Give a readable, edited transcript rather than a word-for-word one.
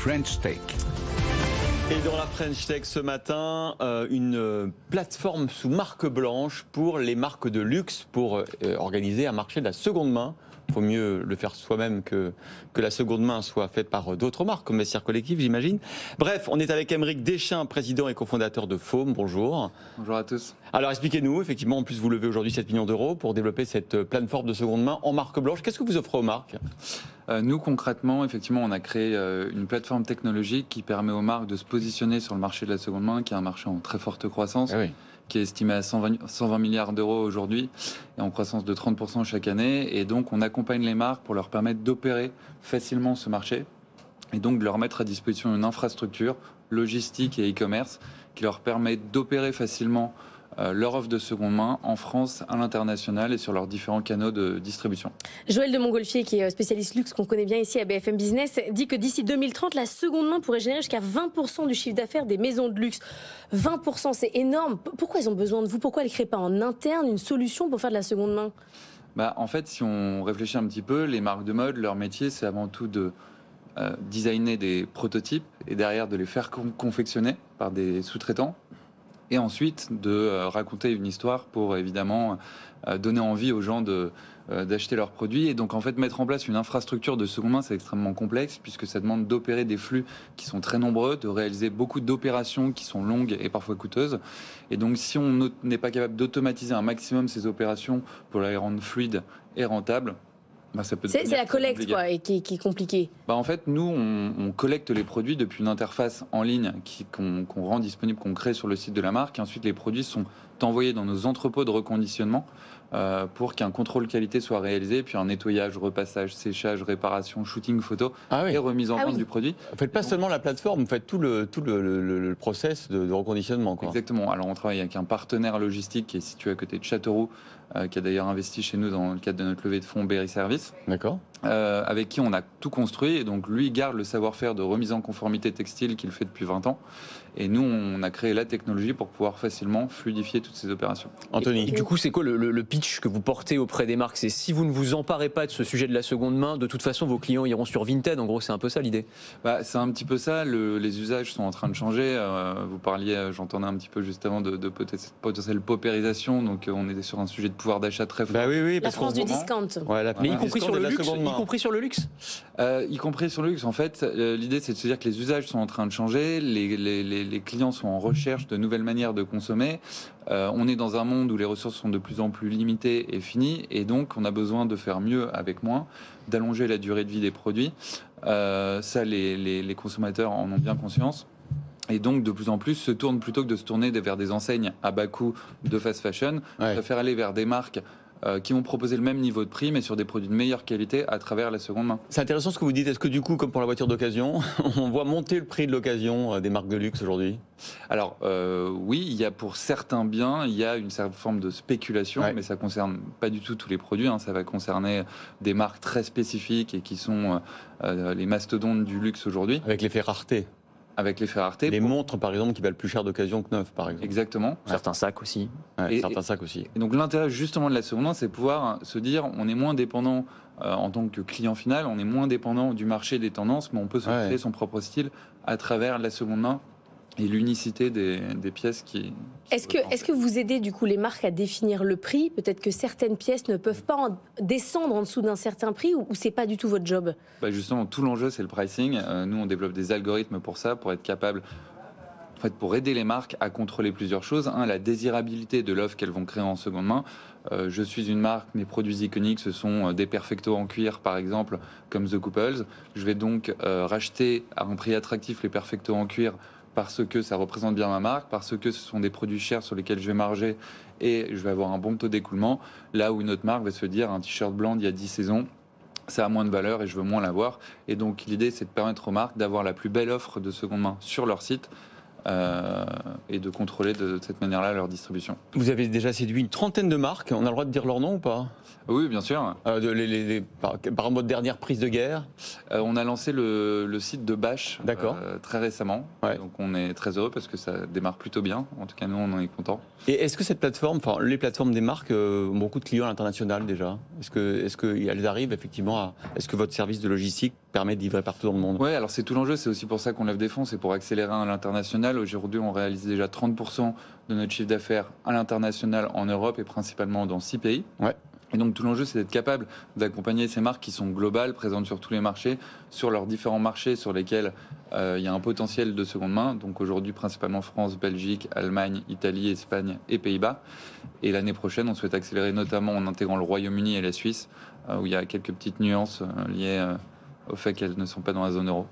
French Tech. Et dans la French Tech ce matin, une plateforme sous marque blanche pour les marques de luxe pour organiser un marché de la seconde main. Il faut mieux le faire soi-même que la seconde main soit faite par d'autres marques, comme Vestiaire Collectif, j'imagine. Bref, on est avec Aymeric Deschamps, président et cofondateur de Foam. Bonjour. Bonjour à tous. Alors expliquez-nous, effectivement, en plus vous levez aujourd'hui 7 millions d'euros pour développer cette plateforme de seconde main en marque blanche. Qu'est-ce que vous offrez aux marques ? Nous, concrètement, effectivement, on a créé une plateforme technologique qui permet aux marques de se positionner sur le marché de la seconde main, qui est un marché en très forte croissance. Ah oui. Qui est estimé à 120 milliards d'euros aujourd'hui et en croissance de 30% chaque année. Et donc, on accompagne les marques pour leur permettre d'opérer facilement ce marché et donc de leur mettre à disposition une infrastructure logistique et e-commerce qui leur permet d'opérer facilement leur offre de seconde main en France, à l'international et sur leurs différents canaux de distribution. Joël de Montgolfier, qui est spécialiste luxe qu'on connaît bien ici à BFM Business, dit que d'ici 2030, la seconde main pourrait générer jusqu'à 20% du chiffre d'affaires des maisons de luxe. 20%, c'est énorme. Pourquoi ils ont besoin de vous ? Pourquoi ils ne créent pas en interne une solution pour faire de la seconde main ? En fait, si on réfléchit un petit peu, les marques de mode, leur métier, c'est avant tout de designer des prototypes et derrière de les faire confectionner par des sous-traitants. Et ensuite de raconter une histoire pour évidemment donner envie aux gens d'acheter leurs produits. Et donc en fait mettre en place une infrastructure de seconde main, c'est extrêmement complexe puisque ça demande d'opérer des flux qui sont très nombreux, de réaliser beaucoup d'opérations qui sont longues et parfois coûteuses. Et donc si on n'est pas capable d'automatiser un maximum ces opérations pour les rendre fluides et rentables, c'est la collecte quoi, et qui est compliquée. En fait, nous, on collecte les produits depuis une interface en ligne qu'on rend disponible, qu'on crée sur le site de la marque. Et ensuite, les produits sont envoyés dans nos entrepôts de reconditionnement pour qu'un contrôle qualité soit réalisé, puis un nettoyage, repassage, séchage, réparation, shooting photo et remise en vente du produit. Vous ne faites pas seulement la plateforme, vous faites tout le process de reconditionnement, quoi. Exactement. Alors, on travaille avec un partenaire logistique qui est situé à côté de Châteauroux, qui a d'ailleurs investi chez nous dans le cadre de notre levée de fonds Berry Service. D'accord. Avec qui on a tout construit. Et donc, lui garde le savoir-faire de remise en conformité textile qu'il fait depuis 20 ans. Et nous, on a créé la technologie pour pouvoir facilement fluidifier toutes ces opérations. Anthony. Et du coup, c'est quoi le pitch que vous portez auprès des marques ? C'est si vous ne vous emparez pas de ce sujet de la seconde main, de toute façon, vos clients iront sur Vinted. En gros, c'est un peu ça l'idée. C'est un petit peu ça. Les usages sont en train de changer. Vous parliez, j'entendais un petit peu juste avant de potentielle paupérisation. Donc, on est sur un sujet de pouvoir d'achat très fort. Oui, la France du discount. Mais y compris sur le luxe. Y compris sur le luxe. Y compris sur le luxe. En fait, l'idée, c'est de se dire que les usages sont en train de changer. Les clients sont en recherche de nouvelles manières de consommer. On est dans un monde où les ressources sont de plus en plus limitées et finies, et donc on a besoin de faire mieux avec moins, d'allonger la durée de vie des produits. Les consommateurs en ont bien conscience. Et donc, de plus en plus, se tournent plutôt que de se tourner vers des enseignes à bas coût de fast fashion, préfèrent aller vers des marques qui vont proposer le même niveau de prix, mais sur des produits de meilleure qualité à travers la seconde main. C'est intéressant ce que vous dites. Est-ce que du coup, comme pour la voiture d'occasion, on voit monter le prix de l'occasion des marques de luxe aujourd'hui ? Alors oui, il y a pour certains biens, il y a une certaine forme de spéculation, mais ça concerne pas du tout tous les produits. Ça va concerner des marques très spécifiques et qui sont les mastodontes du luxe aujourd'hui. Avec l'effet rareté. Avec l'effet rareté. Les montres, par exemple, qui valent plus cher d'occasion que neuf, par exemple. Exactement. Certains sacs aussi. Certains sacs aussi. Et donc l'intérêt justement de la seconde main, c'est pouvoir se dire, on est moins dépendant en tant que client final, on est moins dépendant du marché des tendances, mais on peut se créer son propre style à travers la seconde main et l'unicité des pièces qui... Est-ce que vous aidez du coup les marques à définir le prix ? Peut-être que certaines pièces ne peuvent pas descendre en dessous d'un certain prix, ou c'est pas du tout votre job ? Justement, tout l'enjeu, c'est le pricing. Nous, on développe des algorithmes pour ça, pour être capable... En fait, pour aider les marques à contrôler plusieurs choses. La désirabilité de l'offre qu'elles vont créer en seconde main. Je suis une marque, mes produits iconiques, ce sont des perfectos en cuir, par exemple, comme The Couples. Je vais donc racheter à un prix attractif les perfectos en cuir parce que ça représente bien ma marque, parce que ce sont des produits chers sur lesquels je vais marger et je vais avoir un bon taux d'écoulement. Là où une autre marque va se dire un t-shirt blanc d'il y a 10 saisons, ça a moins de valeur et je veux moins l'avoir. Et donc l'idée, c'est de permettre aux marques d'avoir la plus belle offre de seconde main sur leur site. Et de contrôler de cette manière-là leur distribution. Vous avez déjà séduit une trentaine de marques, on a le droit de dire leur nom ou pas ? Oui, bien sûr. Par exemple, votre dernière prise de guerre ? On a lancé le site de Bâche très récemment, donc on est très heureux parce que ça démarre plutôt bien, en tout cas nous on en est contents. Et est-ce que cette plateforme, les plateformes des marques ont beaucoup de clients à l'international déjà ? Est-ce qu'elles arrivent effectivement à... Est-ce que votre service de logistique permet de livrer partout dans le monde. Oui, alors c'est tout l'enjeu, c'est aussi pour ça qu'on lève des fonds, c'est pour accélérer à l'international. Aujourd'hui, on réalise déjà 30% de notre chiffre d'affaires à l'international en Europe et principalement dans 6 pays. Ouais. Et donc tout l'enjeu, c'est d'être capable d'accompagner ces marques qui sont globales, présentes sur tous les marchés, sur leurs différents marchés sur lesquels il y a un potentiel de seconde main. Donc aujourd'hui, principalement France, Belgique, Allemagne, Italie, Espagne et Pays-Bas. Et l'année prochaine, on souhaite accélérer notamment en intégrant le Royaume-Uni et la Suisse, où il y a quelques petites nuances liées au fait qu'elles ne sont pas dans la zone euro.